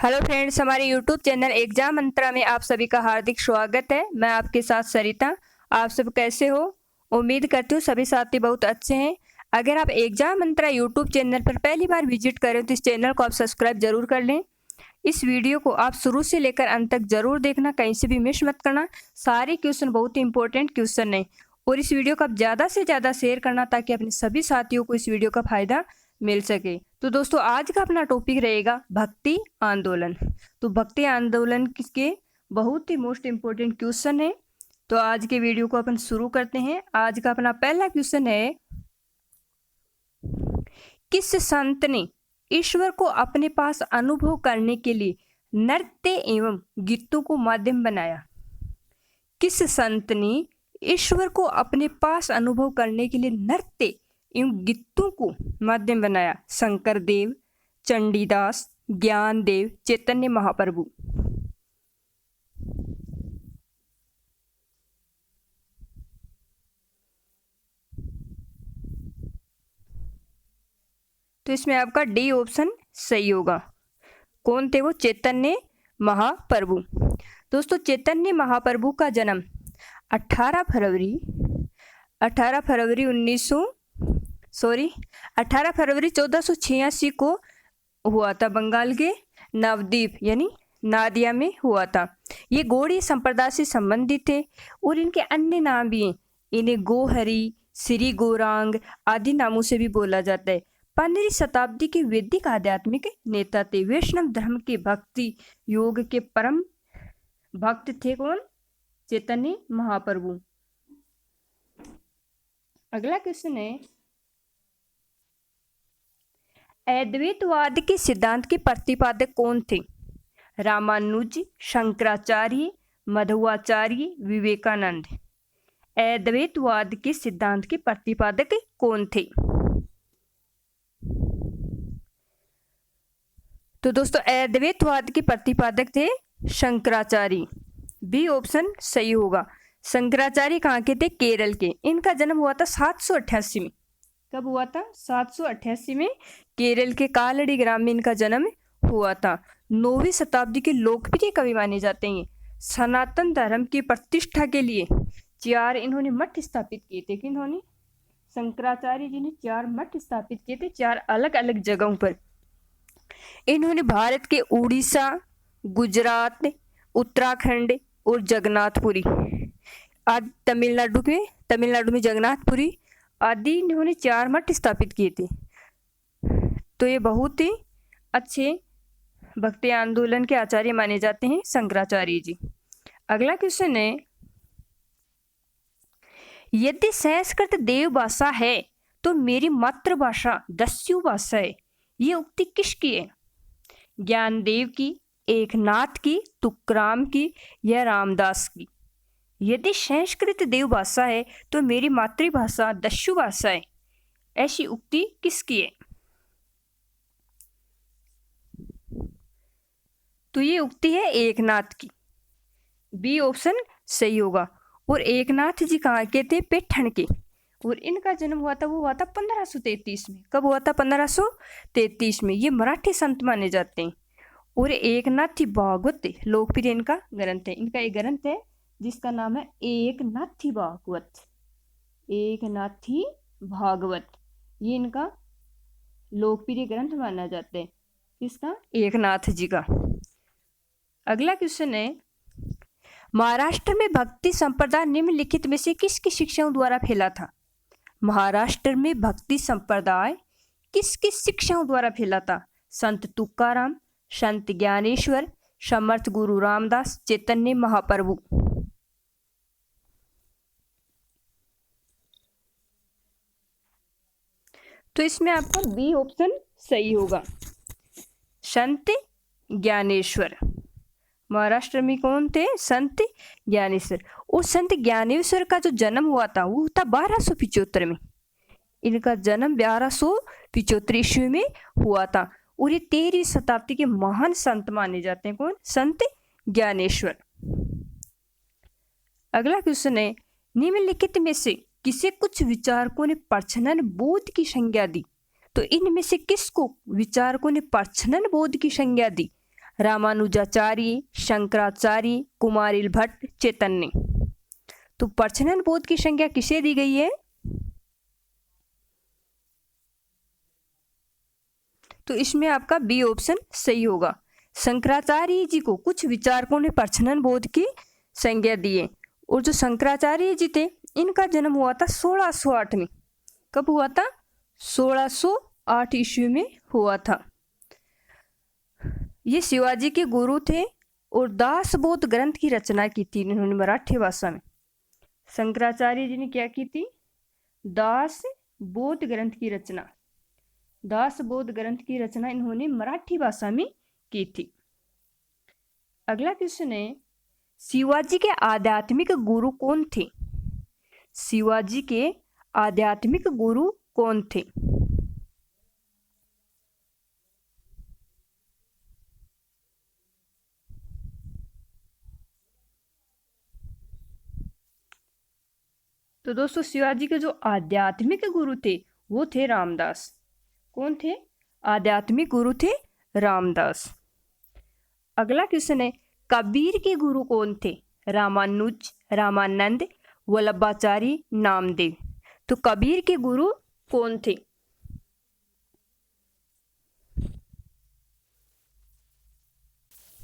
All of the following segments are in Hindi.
हेलो फ्रेंड्स, हमारे यूट्यूब चैनल एग्जाम मंत्रा में आप सभी का हार्दिक स्वागत है। मैं आपके साथ सरिता। आप सब कैसे हो? उम्मीद करती हूँ सभी साथी बहुत अच्छे हैं। अगर आप एग्जाम मंत्रा यूट्यूब चैनल पर पहली बार विजिट करें तो इस चैनल को आप सब्सक्राइब जरूर कर लें। इस वीडियो को आप शुरू से लेकर अंत तक जरूर देखना, कहीं से भी मिस मत करना। सारे क्वेश्चन बहुत ही इंपॉर्टेंट क्वेश्चन हैं और इस वीडियो को आप ज़्यादा से ज़्यादा शेयर करना ताकि अपने सभी साथियों को इस वीडियो का फायदा मिल सके। तो दोस्तों, आज का अपना टॉपिक रहेगा भक्ति आंदोलन। तो भक्ति आंदोलन के बहुत ही मोस्ट इम्पोर्टेंट क्वेश्चन है। तो आज के वीडियो को अपन शुरू करते हैं। आज का अपना पहला क्वेश्चन है, किस संत ने ईश्वर को अपने पास अनुभव करने के लिए नृत्य एवं गीतों को माध्यम बनाया? किस संत ने ईश्वर को अपने पास अनुभव करने के लिए नृत्य एवं गीतों को माध्यम बनाया? शंकर देव, चंडीदास, ज्ञान देव, चैतन्य महाप्रभु। तो इसमें आपका डी ऑप्शन सही होगा। कौन थे वो? चैतन्य महाप्रभु। दोस्तों, चैतन्य महाप्रभु का जन्म 18 फरवरी 1486 को हुआ था। बंगाल के नवद्वीप यानी नादिया में हुआ था। ये गौड़ीय संप्रदाय से संबंधित थे और इनके अन्य नाम भी हैं। इन्हें गोहरी, श्री गौरांग आदि नामों से भी बोला जाता है। 15वीं शताब्दी के वैदिक आध्यात्मिक नेता थे। वैष्णव धर्म के भक्ति योग के परम भक्त थे। कौन? चैतन्य महाप्रभु। अगला क्वेश्चन है, अद्वैतवाद के सिद्धांत के प्रतिपादक कौन थे? रामानुज, शंकराचार्य, मध्वाचार्य, विवेकानंद। अद्वैतवाद के सिद्धांत के प्रतिपादक कौन थे? तो दोस्तों, अद्वैतवाद के प्रतिपादक थे शंकराचार्य। बी ऑप्शन सही होगा। शंकराचार्य कहाँ के थे? केरल के। इनका जन्म हुआ था 788 में। कब हुआ था? 788 में केरल के कालड़ी ग्राम में इनका जन्म हुआ था। 9वीं शताब्दी के लोकप्रिय कवि माने जाते हैं। सनातन धर्म की प्रतिष्ठा के लिए 4 इन्होंने मठ स्थापित किए थे। किन्होंने? शंकराचार्य जी ने 4 मठ स्थापित किए थे, 4 अलग अलग जगहों पर। इन्होंने भारत के उड़ीसा, गुजरात, उत्तराखंड और जगन्नाथपुरी आदि तमिलनाडु में जगन्नाथपुरी आदि इन्होंने 4 मठ स्थापित किए थे। तो ये बहुत ही अच्छे भक्ति आंदोलन के आचार्य माने जाते हैं शंकराचार्य जी। अगला क्वेश्चन है, यदि संस्कृत देव भाषा है तो मेरी मातृभाषा दस्यु भाषा है। ये उक्ति किसकी है? ज्ञानदेव की, एकनाथ की, तुकाराम की या रामदास की? यदि संस्कृत देव भाषा है तो मेरी मातृभाषा दस्यु भाषा है। ऐसी उक्ति किसकी है? तो ये उक्ति है एकनाथ की। बी ऑप्शन सही होगा। और एकनाथ जी कहाँ के थे? पैठण के। और इनका जन्म हुआ था 1533 में। कब हुआ था? 1533 में। ये मराठी संत माने जाते हैं। और एकनाथी भागवत लोकप्रिय इनका ग्रंथ है। इनका एक ग्रंथ है जिसका नाम है एकनाथी भागवत। एकनाथी भागवत ये इनका लोकप्रिय ग्रंथ माना जाता है। किसका? एकनाथ जी का। अगला क्वेश्चन है, महाराष्ट्र में भक्ति संप्रदाय निम्नलिखित में से किसकी शिक्षाओं द्वारा फैला था? महाराष्ट्र में भक्ति संप्रदाय किसकी शिक्षाओं द्वारा फैला था? संत तुकाराम, संत ज्ञानेश्वर, समर्थ गुरु रामदास, चैतन्य महाप्रभु। तो इसमें आपका बी ऑप्शन सही होगा। संत ज्ञानेश्वर। महाराष्ट्र में कौन थे? संत ज्ञानेश्वर। और संत ज्ञानेश्वर का जो जन्म हुआ था वो था 1275 में। इनका जन्म 1275 ईस्वी में हुआ था। और ये 13वीं शताब्दी के महान संत माने जाते हैं। कौन? संत ज्ञानेश्वर। अगला क्वेश्चन है, निम्नलिखित में से किसे कुछ विचारकों ने प्रच्छन्न बोध की संज्ञा दी? तो इनमें से किसको विचारकों ने प्रच्छन्न बोध की संज्ञा दी? रामानुजाचार्य, शंकराचार्य, कुमारिल भट्ट, चैतन्य। तो प्रच्छन्न बोध की संज्ञा किसे दी गई है? तो इसमें आपका बी ऑप्शन सही होगा। शंकराचार्य जी को कुछ विचारकों ने प्रच्छन्न बोध की संज्ञा दी है। और जो शंकराचार्य जी थे इनका जन्म हुआ था 1608 में। कब हुआ था? 1608 ईस्वी में हुआ था। ये शिवाजी के गुरु थे और दासबोध ग्रंथ की रचना की थी इन्होंने मराठी भाषा में। शंकराचार्य जी ने क्या की थी? दासबोध ग्रंथ की रचना। दासबोध ग्रंथ की रचना इन्होंने मराठी भाषा में की थी। अगला क्वेश्चन है, शिवाजी के आध्यात्मिक गुरु कौन थे? शिवाजी के आध्यात्मिक गुरु कौन थे? तो दोस्तों शिवाजी के जो आध्यात्मिक गुरु थे वो थे रामदास। कौन थे? आध्यात्मिक गुरु थे रामदास। अगला क्वेश्चन है, कबीर के गुरु कौन थे? रामानुज, रामानंद, वल्लभाचारी, नामदेव। तो कबीर के गुरु कौन थे?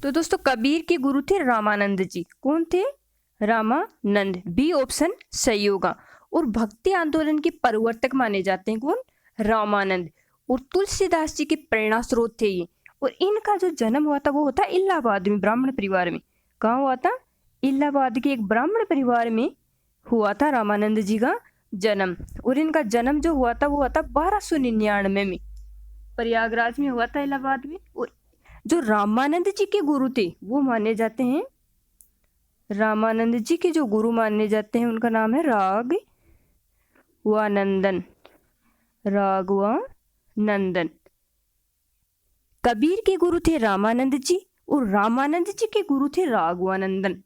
तो दोस्तों कबीर के गुरु थे रामानंद जी। कौन थे? रामानंद। बी ऑप्शन सही होगा। और भक्ति आंदोलन के प्रवर्तक माने जाते हैं कौन? रामानंद। और तुलसीदास जी के प्रेरणा स्रोत थे ये। और इनका जो जन्म हुआ था वो होता इलाहाबाद में, ब्राह्मण परिवार में। कहाँ हुआ था? इलाहाबाद के एक ब्राह्मण परिवार में हुआ था रामानंद जी का जन्म। और इनका जन्म जो हुआ था वो हुआ था 1299 में, प्रयागराज में हुआ था, इलाहाबाद में। और जो रामानंद जी के गुरु थे वो माने जाते हैं, रामानंद जी के जो गुरु माने जाते हैं उनका नाम है राघवानंदन। राघवानंदन। कबीर के गुरु थे रामानंद जी और रामानंद जी के गुरु थे राघवानंदन।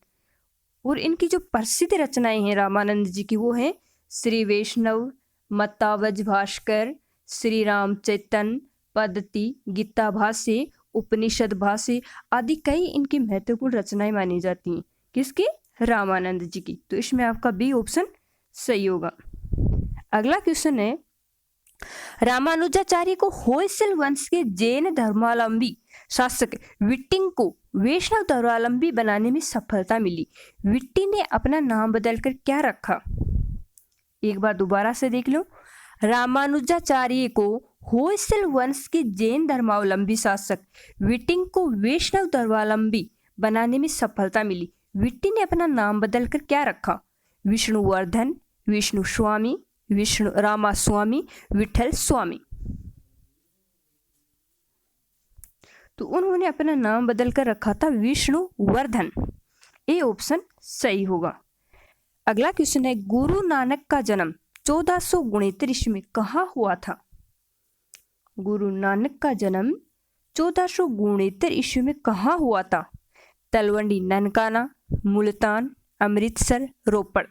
और इनकी जो प्रसिद्ध रचनाएं हैं रामानंद जी की वो है श्री वैष्णव, मत्तावज भास्कर, श्री राम चैतन्य, पद्धति, गीता भाष्य, उपनिषद भाष्य आदि कई इनकी महत्वपूर्ण रचनाएं मानी जाती हैं। किसकी? रामानंद जी की। तो इसमें आपका बी ऑप्शन सही होगा। अगला क्वेश्चन है, रामानुजाचार्य को होयसल वंश के जैन धर्मावलंबी शासक विट्टिंग को वैष्णव धर्मावलंबी बनाने में सफलता मिली। विट्टी ने अपना नाम बदलकर क्या रखा? एक बार दोबारा से देख लो। रामानुजाचार्य को होयसल वंश के जैन धर्मावलंबी शासक विट्टिंग को वैष्णव धर्मावलंबी बनाने में सफलता मिली। विट्टी ने अपना नाम बदलकर क्या रखा? विष्णुवर्धन, विष्णु स्वामी, विष्णु रामास्वामी, विठल स्वामी। तो उन्होंने अपना नाम बदलकर रखा था विष्णुवर्धन। ए ऑप्शन सही होगा। अगला क्वेश्चन है, गुरु नानक का जन्म 1469 ईस्वी में कहाँ हुआ था? गुरु नानक का जन्म 1469 ईस्वी में कहाँ हुआ था? तलवंडी ननकाना, मुल्तान, अमृतसर, रोपड़।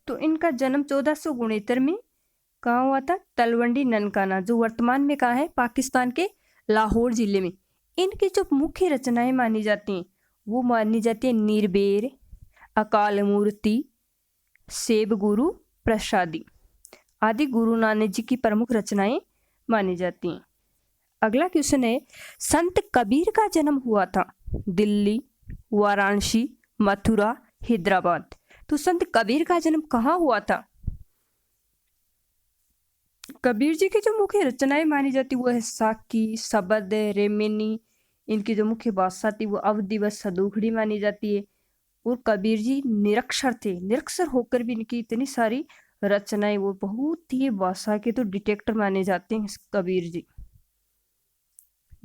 तो इनका जन्म 1469 में कहाँ हुआ था? तलवंडी ननकाना, जो वर्तमान में कहाँ है? पाकिस्तान के लाहौर जिले में। इनकी जो मुख्य रचनाएं मानी जाती हैं वो मानी जाती है निर्भेर, अकाल मूर्ति, सेब गुरु प्रसादी आदि गुरु नानक जी की प्रमुख रचनाएं मानी जाती हैं। अगला क्वेश्चन है, संत कबीर का जन्म हुआ था दिल्ली, वाराणसी, मथुरा, हैदराबाद। तो संत कबीर का जन्म कहाँ हुआ था? कबीर जी की जो मुख्य रचनाएं मानी जाती वो है साकी, शबद, रेमेनी। इनकी जो मुख्य भाषा थी वो अवधी व सदूखड़ी मानी जाती है। और कबीर जी निरक्षर थे, निरक्षर होकर भी इनकी इतनी सारी रचनाएं, वो बहुत ही भाषा के तो डिटेक्टर माने जाते हैं कबीर जी।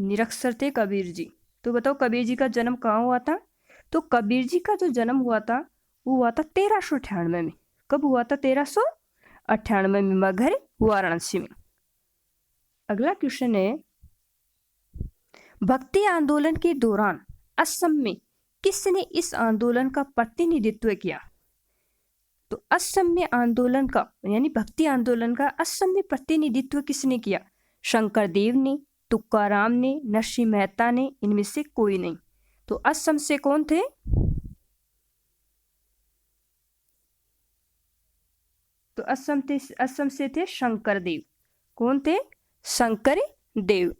निरक्षर थे कबीर जी। तो बताओ कबीर जी का जन्म कहाँ हुआ था? तो कबीर जी का जो जन्म हुआ था वो हुआ था 1398 में। कब हुआ था? 1398 में, मगहर, वाराणसी में। अगला क्वेश्चन है, भक्ति आंदोलन के दौरान असम में किसने इस आंदोलन का प्रतिनिधित्व किया? तो असम्य आंदोलन का यानी भक्ति आंदोलन का असम्य प्रतिनिधित्व किसने किया? शंकरदेव ने, तुकाराम ने, नरसिंह मेहता ने, इनमें से कोई नहीं। तो असम से कौन थे? तो असम से थे शंकरदेव। कौन थे? शंकरदेव।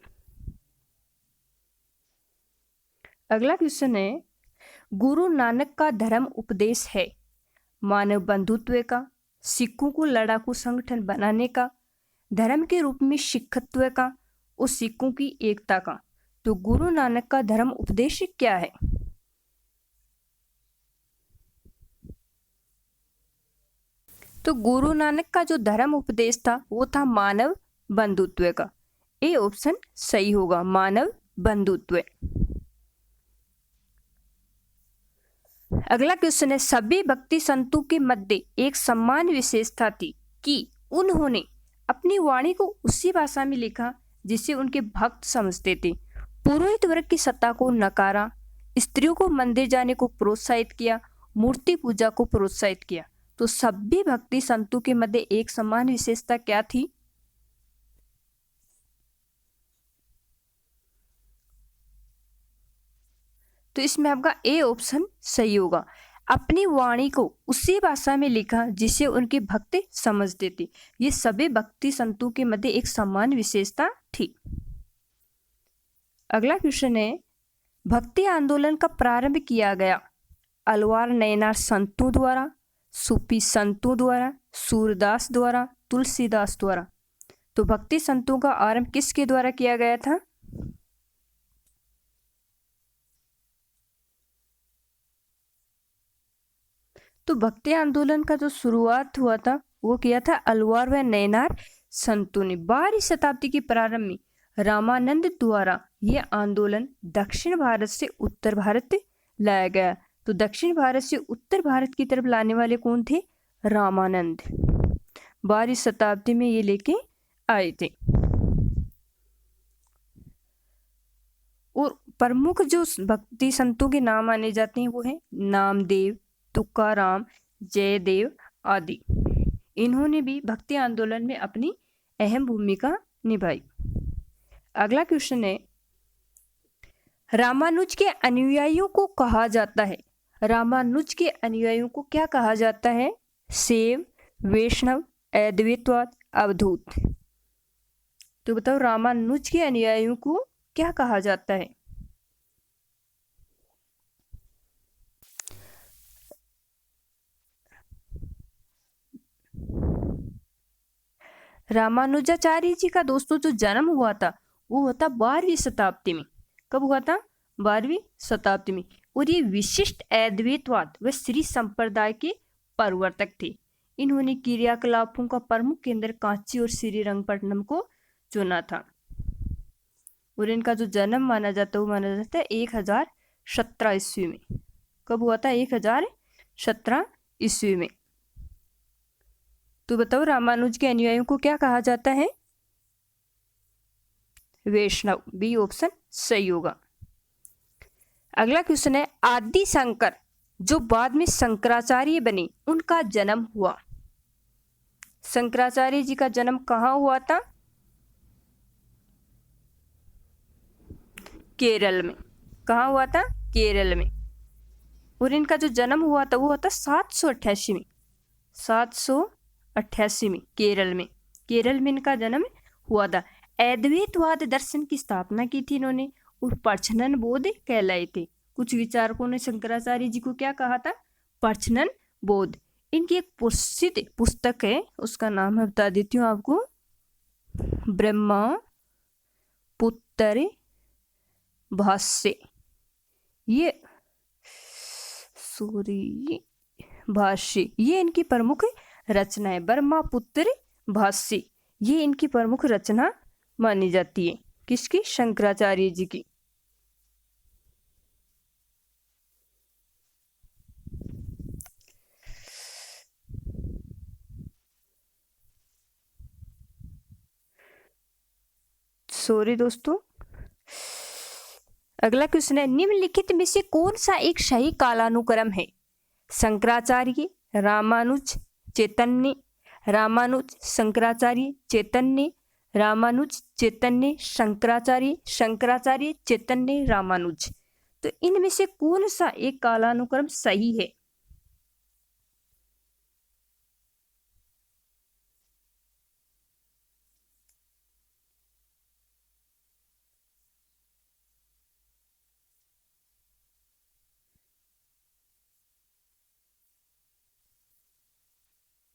अगला क्वेश्चन है, गुरु नानक का धर्म उपदेश है मानव बंधुत्व का, सिखों को लड़ाकू संगठन बनाने का, धर्म के रूप में सिखत्व का और सिखों की एकता का। तो गुरु नानक का धर्म उपदेश क्या है? तो गुरु नानक का जो धर्म उपदेश था वो था मानव बंधुत्व का। ए ऑप्शन सही होगा, मानव बंधुत्व। अगला क्वेश्चन है, सभी भक्ति संतों के मध्य एक सम्मान विशेषता थी कि उन्होंने अपनी वाणी को उसी भाषा में लिखा जिसे उनके भक्त समझते थे, पुरोहित वर्ग की सत्ता को नकारा, स्त्रियों को मंदिर जाने को प्रोत्साहित किया, मूर्ति पूजा को प्रोत्साहित किया। तो सभी भक्ति संतों के मध्य एक समान विशेषता क्या थी? तो इसमें आपका ए ऑप्शन सही होगा, अपनी वाणी को उसी भाषा में लिखा जिसे उनके भक्त समझते थे। ये सभी भक्ति संतों के मध्य एक समान विशेषता थी। अगला क्वेश्चन है, भक्ति आंदोलन का प्रारंभ किया गया अलवार नयनार संतों द्वारा, सूफी संतों द्वारा, सूरदास द्वारा, तुलसीदास द्वारा। तो भक्ति संतों का आरंभ किसके द्वारा किया गया था? तो भक्ति आंदोलन का जो शुरुआत हुआ था वो किया था अलवार व नयनार संतों ने। 12वीं शताब्दी के प्रारंभ में रामानंद द्वारा यह आंदोलन दक्षिण भारत से उत्तर भारत लाया गया। तो दक्षिण भारत से उत्तर भारत की तरफ लाने वाले कौन थे? रामानंद। 12वीं शताब्दी में ये लेके आए थे। और प्रमुख जो भक्ति संतों के नाम माने जाते हैं वो है नामदेव, तुकाराम, जयदेव आदि। इन्होंने भी भक्ति आंदोलन में अपनी अहम भूमिका निभाई। अगला क्वेश्चन है, रामानुज के अनुयायियों को कहा जाता है, रामानुज के अनुयायियों को क्या कहा जाता है? शैव, वैष्णव, अद्वैतवाद, अवधूत। तो बताओ रामानुज के अनुयायियों को क्या कहा जाता है? रामानुजाचार्य जी का दोस्तों जो जन्म हुआ था वो हुआ था 12वीं शताब्दी में। कब हुआ था? 12वीं शताब्दी में। और ये विशिष्ट अद्वैतवाद व श्री संप्रदाय के प्रवर्तक थे। इन्होंने क्रियाकलापों का प्रमुख केंद्र कांची और श्रीरंगपट्टनम को चुना था। और इनका जो जन्म माना जाता है वो माना जाता है 1017 ईस्वी में। कब हुआ था? 1017 ईस्वी में। तो बताओ रामानुज के अनुयायियों को क्या कहा जाता है? वैष्णव। बी ऑप्शन सही होगा। अगला क्वेश्चन है, आदि शंकर जो बाद में शंकराचार्य बने उनका जन्म हुआ। शंकराचार्य जी का जन्म कहाँ हुआ था? केरल में। कहाँ हुआ था? केरल में। और इनका जो जन्म हुआ था वो हुआ था 788 में। 788 में केरल में। केरल में इनका जन्म हुआ था। अद्वैतवाद दर्शन की स्थापना की थी इन्होंने और प्रच्छन्न बोध कहलाए थे। कुछ विचारकों ने शंकराचार्य जी को क्या कहा था? प्रच्छन्न बोध। इनकी एक प्रसिद्ध पुस्तक है, उसका नाम मैं बता देती हूँ आपको, ब्रह्मपुत्र भाष्य। ये भाष्य ये इनकी प्रमुख रचना है। ब्रह्मपुत्र भाष्य ये इनकी प्रमुख रचना मानी जाती है। किसकी? शंकराचार्य जी की। सॉरी दोस्तों। अगला क्वेश्चन है, निम्नलिखित में से कौन सा एक सही कालानुक्रम है? शंकराचार्य, रामानुज, चैतन्य, रामानुज, शंकराचार्य, चैतन्य, रामानुज, चैतन्य, शंकराचार्य, शंकराचार्य, चैतन्य, रामानुज। तो इनमें से कौन सा एक कालानुक्रम सही है?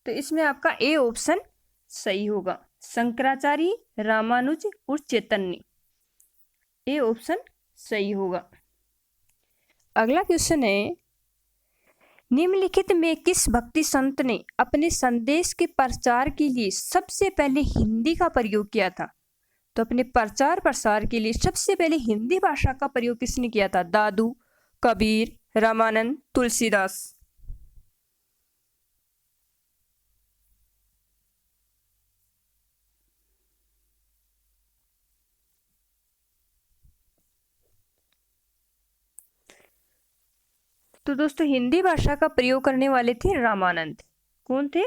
तो इसमें आपका ए ऑप्शन सही होगा, शंकराचार्य, रामानुज और चैतन्य। ए ऑप्शन सही होगा। अगला क्वेश्चन है, निम्नलिखित में किस भक्ति संत ने अपने संदेश के प्रचार के लिए सबसे पहले हिंदी का प्रयोग किया था? तो अपने प्रचार प्रसार के लिए सबसे पहले हिंदी भाषा का प्रयोग किसने किया था? दादू, कबीर, रामानंद, तुलसीदास। तो दोस्तों हिंदी भाषा का प्रयोग करने वाले थे रामानंद। कौन थे?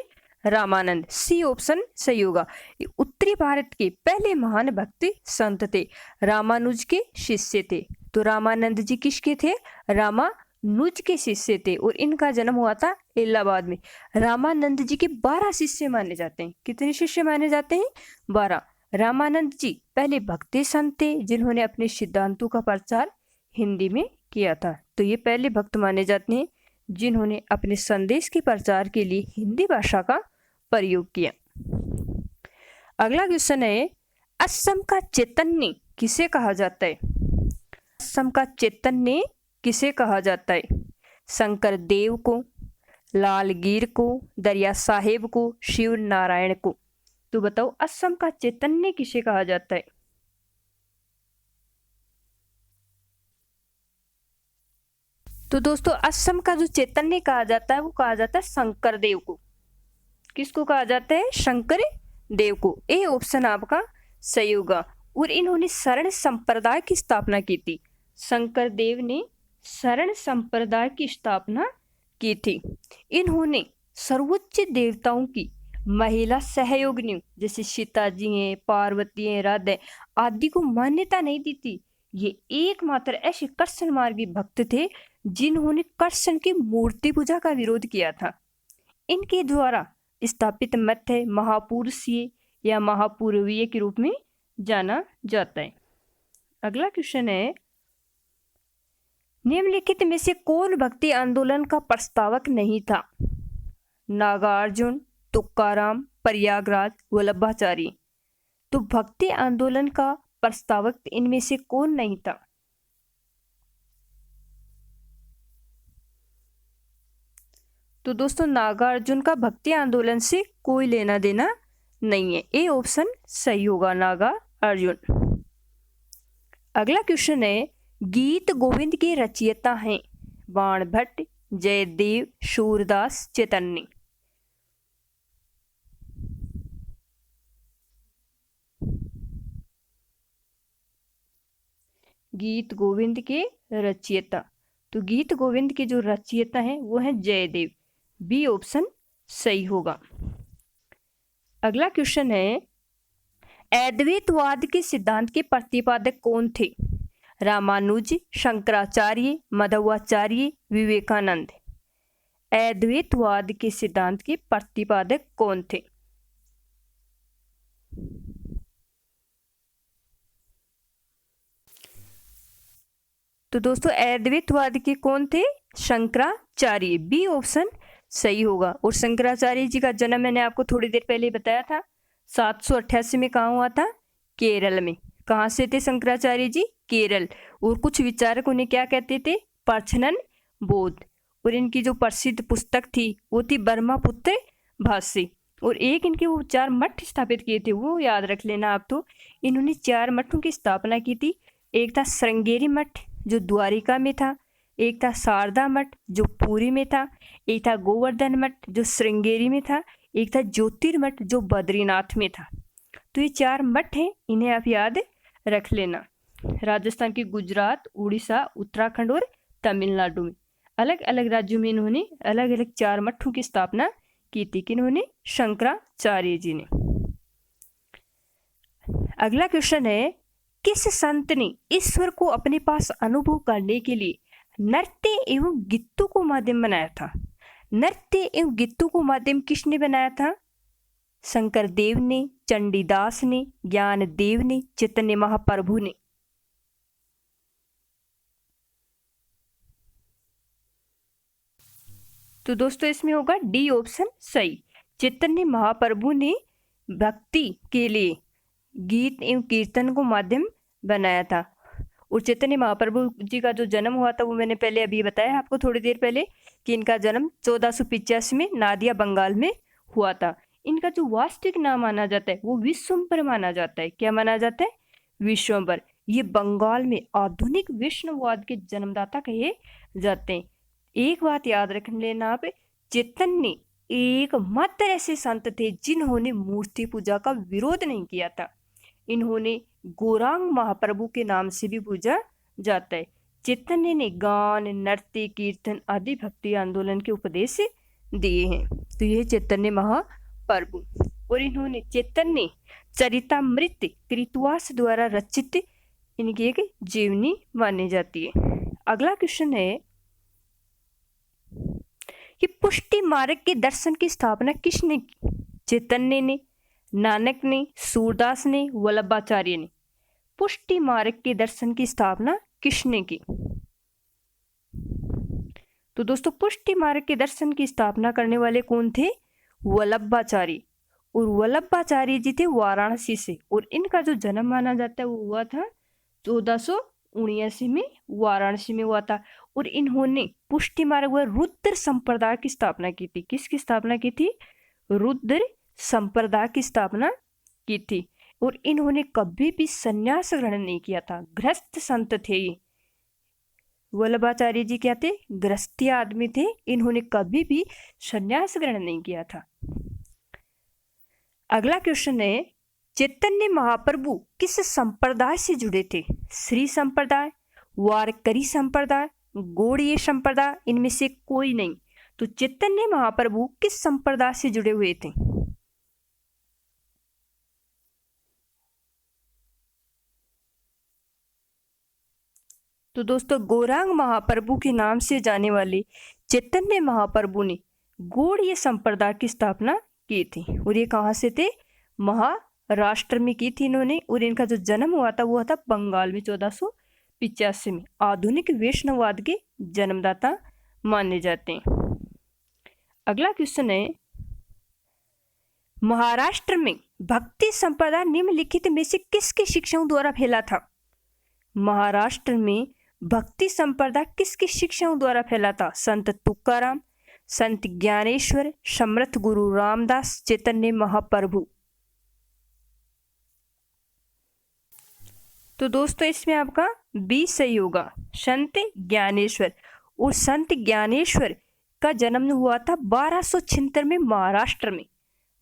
रामानंद। सी ऑप्शन सही होगा। ये उत्तरी भारत के पहले महान भक्ति संत थे, रामानुज के शिष्य थे। तो रामानंद जी किसके थे? रामानुज के शिष्य थे और इनका जन्म हुआ था इलाहाबाद में। रामानंद जी के 12 शिष्य माने जाते हैं। कितने शिष्य माने जाते हैं? 12। रामानंद जी पहले भक्ति संत थे जिन्होंने अपने सिद्धांतों का प्रचार हिंदी में किया था। तो ये पहले भक्त माने जाते हैं जिन्होंने अपने संदेश के प्रचार के लिए हिंदी भाषा का प्रयोग किया। अगला क्वेश्चन है, असम का चैतन्य किसे कहा जाता है? असम का चैतन्य किसे कहा जाता है? शंकर देव को, लालगीर को, दरिया साहेब को, शिव नारायण को। तो बताओ असम का चैतन्य किसे कहा जाता है? तो दोस्तों असम का जो चैतन्य कहा जाता है वो कहा जाता है शंकर देव को। किसको कहा जाता है? शंकर देव को। ए ऑप्शन आपका सही होगा। और इन्होंने शरण संप्रदाय की स्थापना की थी। शंकर देव ने शरण संप्रदाय की स्थापना की थी। इन्होंने सर्वोच्च देवताओं की महिला सहयोगिनियों जैसे सीता जी हैं, पार्वती हैं, राधा आदि को मान्यता नहीं दी थी। ये एकमात्र ऐसे कृष्ण मार्गी भक्त थे जिन्होंने कृष्ण की मूर्ति पूजा का विरोध किया था। इनके द्वारा स्थापित मत है महापुरुषीय या महापूर्वीय के रूप में जाना जाता है। अगला क्वेश्चन है, निम्नलिखित में से कौन भक्ति आंदोलन का प्रस्तावक नहीं था? नागार्जुन, तुकाराम, प्रयागराज, वल्लभाचारी। तो भक्ति आंदोलन का प्रस्तावक इनमें से कौन नहीं था? तो दोस्तों नागार्जुन का भक्ति आंदोलन से कोई लेना देना नहीं है। ए ऑप्शन सही होगा, नागार्जुन। अगला क्वेश्चन है, गीत गोविंद के रचयिता हैं बाण भट्ट, जयदेव, सूरदास, चैतन्य। गीत गोविंद के रचयिता, तो गीत गोविंद के जो रचयिता हैं वो हैं जयदेव। बी ऑप्शन सही होगा। अगला क्वेश्चन है, अद्वैतवाद के सिद्धांत के प्रतिपादक कौन थे? रामानुज, शंकराचार्य, माधवाचार्य, विवेकानंद। अद्वैतवाद के सिद्धांत के प्रतिपादक कौन थे? तो दोस्तों अद्वैतवाद के कौन थे? शंकराचार्य। बी ऑप्शन सही होगा। और शंकराचार्य जी का जन्म मैंने आपको थोड़ी देर पहले बताया था, 788 में कहाँ हुआ था? केरल में। कहाँ से थे शंकराचार्य जी? केरल। और कुछ विचारक उन्हें क्या कहते थे? प्रच्छन्न बोध। और इनकी जो प्रसिद्ध पुस्तक थी वो थी ब्रह्मपुत्र भाष्य। और एक इनके वो 4 मठ स्थापित किए थे, वो याद रख लेना आप। तो इन्होंने 4 मठों की स्थापना की थी। एक था श्रृंगेरी मठ जो द्वारिका में था, एक था शारदा मठ जो पुरी में था, एक था गोवर्धन मठ जो श्रृंगेरी में था, एक था ज्योतिर्मठ जो बद्रीनाथ में था। तो ये 4 मठ हैं, इन्हें आप याद रख लेना। राजस्थान के गुजरात, उड़ीसा, उत्तराखंड और तमिलनाडु में। अलग अलग राज्यों में इन्होंने अलग अलग 4 मठों की स्थापना की थी। किन्होंने? शंकराचार्य जी ने। अगला क्वेश्चन है, किस संत ने ईश्वर को अपने पास अनुभव करने के लिए नृत्य एवं गीतों को माध्यम बनाया था? नृत्य एवं गीतों को माध्यम किसने बनाया था? शंकर देव ने, चंडीदास ने, ज्ञान देव ने, चैतन्य महाप्रभु ने। तो दोस्तों इसमें होगा डी ऑप्शन सही। चैतन्य महाप्रभु ने भक्ति के लिए गीत एवं कीर्तन को माध्यम बनाया था। और चैतन्य महाप्रभु जी का जो जन्म हुआ था वो मैंने पहले अभी बताया आपको थोड़ी देर पहले कि इनका जन्म 1485 में नादिया बंगाल में हुआ था। इनका जो वास्तविक नाम माना जाता है वो विश्वम्भर माना जाता है। क्या माना जाता है? विश्वम्भर। ये बंगाल में आधुनिक वैष्णववाद के जन्मदाता कहे जाते हैं। एक बात याद रख लेना आप, चैतन्य एक मात्र ऐसे संत थे जिन्होंने मूर्ति पूजा का विरोध नहीं किया था। इन्होंने गौरांग महाप्रभु के नाम से भी पूजा जाता है। चैतन्य ने गान, नृत्य, कीर्तन आदि भक्ति आंदोलन के उपदेश दिए हैं। तो यह चैतन्य महाप्रभु। और इन्होंने चैतन्य चरितामृत कृतवास द्वारा रचित इनकी एक जीवनी मानी जाती है। अगला क्वेश्चन है कि पुष्टि मार्ग के दर्शन की स्थापना किसने की? चैतन्य ने, नानक ने, सूरदास ने, वल्लभाचार्य ने। पुष्टि मार्ग के दर्शन की स्थापना किसने की? तो दोस्तों पुष्टि मार्ग के दर्शन की स्थापना करने वाले कौन थे? वल्लभाचार्य। और वल्लभाचार्य जी थे वाराणसी से और इनका जो जन्म माना जाता है वो हुआ था 1479 में वाराणसी में हुआ था। और इन्होंने पुष्टि मार्ग व रुद्र संप्रदाय की स्थापना की थी। किसकी स्थापना की थी? रुद्र संप्रदाय की स्थापना की थी। और इन्होंने कभी भी संन्यास ग्रहण नहीं किया था। गृहस्थ संत थे ये। वल्लभाचार्य जी क्या थे? गृहस्थी आदमी थे। इन्होंने कभी भी संन्यास ग्रहण नहीं किया था। अगला क्वेश्चन है, चैतन्य महाप्रभु किस संप्रदाय से जुड़े थे? श्री संप्रदाय, वारकरी संप्रदाय, गौड़ीय संप्रदाय, इनमें से कोई नहीं। तो चैतन्य महाप्रभु किस संप्रदाय से जुड़े हुए थे? तो दोस्तों गौरांग महाप्रभु के नाम से जाने वाले चैतन्य महाप्रभु ने गौड़ीय संप्रदाय की स्थापना की थी। और ये कहाँ से थे? महाराष्ट्र में की थी इन्होंने। और इनका जो जन्म हुआ था वो था बंगाल में 1485 में। आधुनिक वैष्णववाद के जन्मदाता माने जाते हैं। अगला क्वेश्चन है, महाराष्ट्र में भक्ति संप्रदाय निम्नलिखित में से किसकी शिक्षाओं द्वारा फैला था? महाराष्ट्र में भक्ति संप्रदाय किसकी शिक्षाओं द्वारा फैला था? संत तुकाराम, संत ज्ञानेश्वर, समर्थ गुरु रामदास, चैतन्य महाप्रभु। तो दोस्तों इसमें आपका बी सही होगा, संत ज्ञानेश्वर। और संत ज्ञानेश्वर का जन्म हुआ था 1276 में महाराष्ट्र में।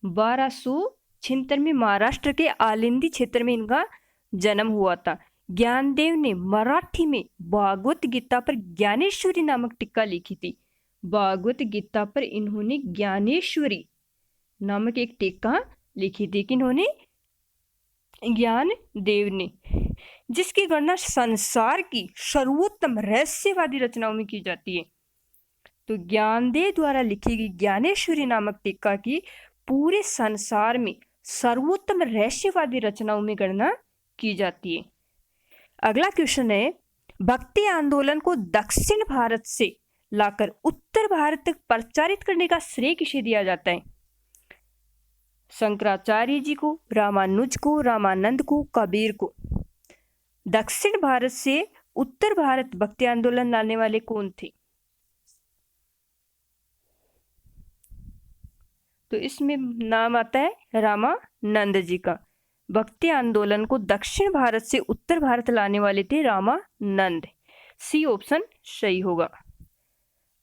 1276 में महाराष्ट्र के आलिंदी क्षेत्र में इनका जन्म हुआ था। ज्ञानदेव ने मराठी में भागवत गीता पर ज्ञानेश्वरी नामक टीका लिखी थी। भागवत गीता पर इन्होंने ज्ञानेश्वरी नामक एक टीका लिखी थी। किन्होंने? ज्ञानदेव ने, जिसकी गणना संसार की सर्वोत्तम रहस्यवादी रचनाओं में की जाती है। तो ज्ञानदेव द्वारा लिखी गई ज्ञानेश्वरी नामक टीका की पूरे संसार में सर्वोत्तम रहस्यवादी रचनाओं में गणना की जाती है। अगला क्वेश्चन है, भक्ति आंदोलन को दक्षिण भारत से लाकर उत्तर भारत तक प्रचारित करने का श्रेय किसे दिया जाता है? शंकराचार्य जी को, रामानुज को, रामानंद को, कबीर को। दक्षिण भारत से उत्तर भारत भक्ति आंदोलन लाने वाले कौन थे? तो इसमें नाम आता है रामानंद जी का। भक्ति आंदोलन को दक्षिण भारत से उत्तर भारत लाने वाले थे रामानंद। सी ऑप्शन सही होगा।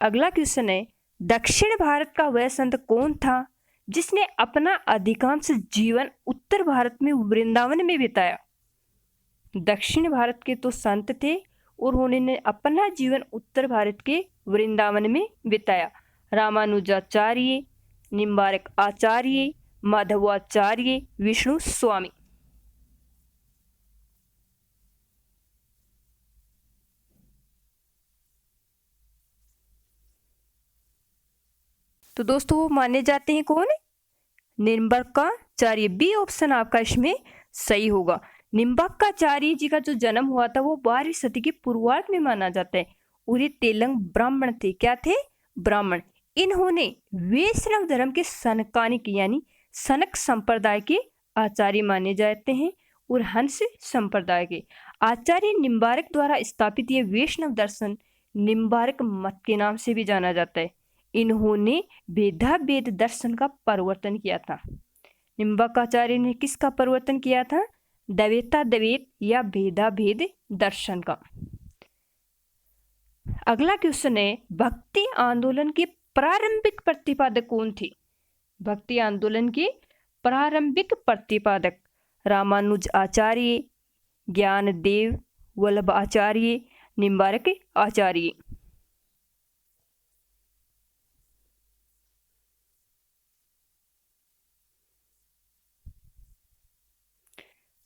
अगला क्वेश्चन है, दक्षिण भारत का वह संत कौन था जिसने अपना अधिकांश जीवन उत्तर भारत में वृंदावन में बिताया? दक्षिण भारत के तो संत थे और उन्होंने अपना जीवन उत्तर भारत के वृंदावन में बिताया? रामानुजाचार्य, निम्बारक आचार्य, माधवाचार्य, विष्णु स्वामी। तो दोस्तों वो माने जाते हैं कौन? निम्बार्काचार्य। बी ऑप्शन आपका इसमें सही होगा। निम्बार्काचार्य जी का जो जन्म हुआ था वो 12वीं सदी के पूर्वार्ध में माना जाता है और ये तेलंग ब्राह्मण थे। क्या थे? ब्राह्मण। इन्होंने वैष्णव धर्म के सनकानिक यानी सनक संप्रदाय के आचार्य माने जाते हैं और हंस संप्रदाय के आचार्य निम्बारक द्वारा स्थापित ये वैष्णव दर्शन निम्बारक मत के नाम से भी जाना जाता है। इन्होंने भेदाभेद दर्शन का परिवर्तन किया था। निम्बार्काचार्य ने किसका परिवर्तन किया था? द्वैताद्वैत या भेदाभेद दर्शन का। अगला क्वेश्चन है, भक्ति आंदोलन के प्रारंभिक प्रतिपादक कौन थे? भक्ति आंदोलन के प्रारंभिक प्रतिपादक रामानुज आचार्य, ज्ञानदेव वल्लभ आचार्य, निम्बारक आचार्य।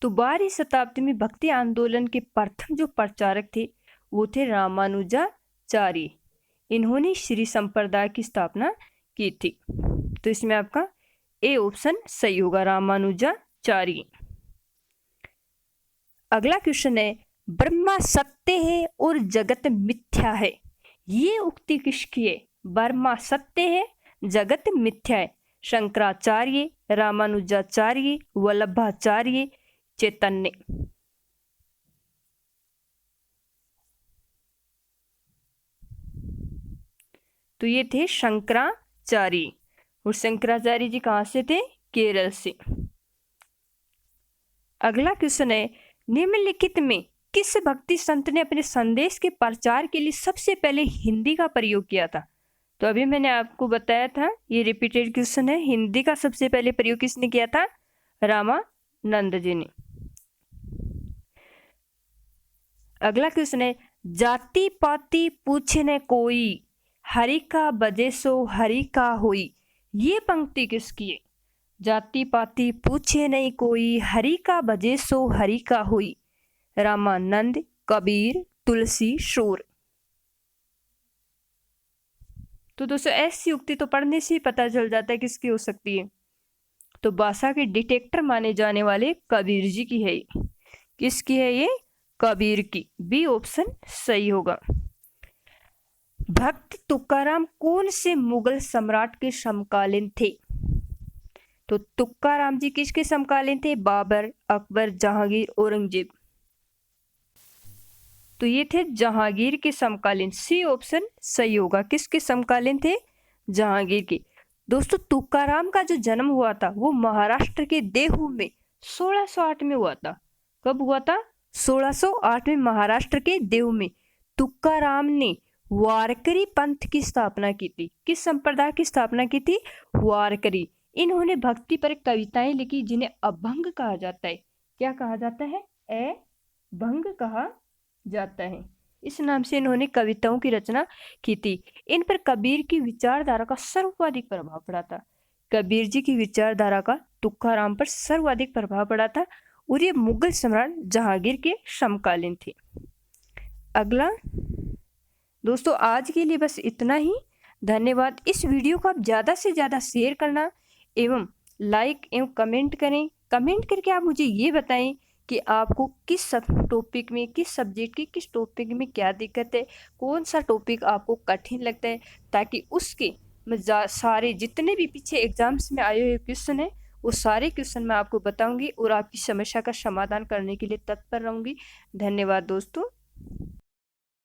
तो 12वीं शताब्दी में भक्ति आंदोलन के प्रथम जो प्रचारक थे वो थे रामानुजाचार्य। इन्होंने श्री संप्रदाय की स्थापना की थी। तो इसमें आपका ए ऑप्शन सही होगा, रामानुजाचार्य। अगला क्वेश्चन है, ब्रह्मा सत्य है और जगत मिथ्या है, ये उक्ति किसकी है? ब्रह्मा सत्य है, जगत मिथ्या है। शंकराचार्य, रामानुजाचार्य, वल्लभाचार्य, चैतन्य। तो ये थे शंकराचार्य और शंकराचार्य जी कहां से थे? केरल से। अगला क्वेश्चन है, निम्नलिखित में किस भक्ति संत ने अपने संदेश के प्रचार के लिए सबसे पहले हिंदी का प्रयोग किया था? तो अभी मैंने आपको बताया था, ये रिपीटेड क्वेश्चन है। हिंदी का सबसे पहले प्रयोग किसने किया था? रामानंद जी ने। अगला क्वेश्चन है, जाति पाति पूछे न कोई, हरि का बजे सो हरि का होई, ये पंक्ति किसकी है? जाति पाति पूछे नहीं कोई, हरि का बजे सो हरि का होई। रामानंद, कबीर, तुलसी, शोर। तो दोस्तों ऐसी उक्ति तो पढ़ने से ही पता चल जाता है किसकी हो सकती है। तो भाषा के डिटेक्टर माने जाने वाले कबीर जी की है। किसकी है ये? कबीर की। बी ऑप्शन सही होगा। भक्त तुकाराम कौन से मुगल सम्राट के समकालीन थे? तो तुकाराम जी किसके समकालीन थे? बाबर, अकबर, जहांगीर, औरंगजेब। तो ये थे जहांगीर के समकालीन। सी ऑप्शन सही होगा। किसके समकालीन थे? जहांगीर के। दोस्तों तुकाराम का जो जन्म हुआ था वो महाराष्ट्र के देहू में 1608 में हुआ था। कब हुआ था? 1608 में महाराष्ट्र के देहू में तुकाराम ने वारकरी पंथ की स्थापना की थी। किस संप्रदाय की स्थापना की थी? वारकरी। इन्होंने भक्ति पर कविताएं लिखी जिन्हें अभंग कहा जाता है। क्या कहा जाता है? अभंग कहा जाता है। इस नाम से इन्होंने कविताओं की रचना की थी। इन पर कबीर की विचारधारा का सर्वाधिक प्रभाव पड़ा था। कबीर जी की विचारधारा का तुकाराम पर सर्वाधिक प्रभाव पड़ा था और ये मुगल सम्राट जहांगीर के समकालीन थे। अगला दोस्तों आज के लिए बस इतना ही। धन्यवाद। इस वीडियो को आप ज़्यादा से ज़्यादा शेयर करना एवं लाइक एवं कमेंट करें। कमेंट करके आप मुझे ये बताएं कि आपको किस टॉपिक में, किस सब्जेक्ट की किस टॉपिक में क्या दिक्कत है, कौन सा टॉपिक आपको कठिन लगता है, ताकि उसके मैं सारे जितने भी पीछे एग्जाम्स में आए हुए क्वेश्चन हैं वो सारे क्वेश्चन मैं आपको बताऊंगी और आपकी समस्या का समाधान करने के लिए तत्पर रहूंगी। धन्यवाद दोस्तों।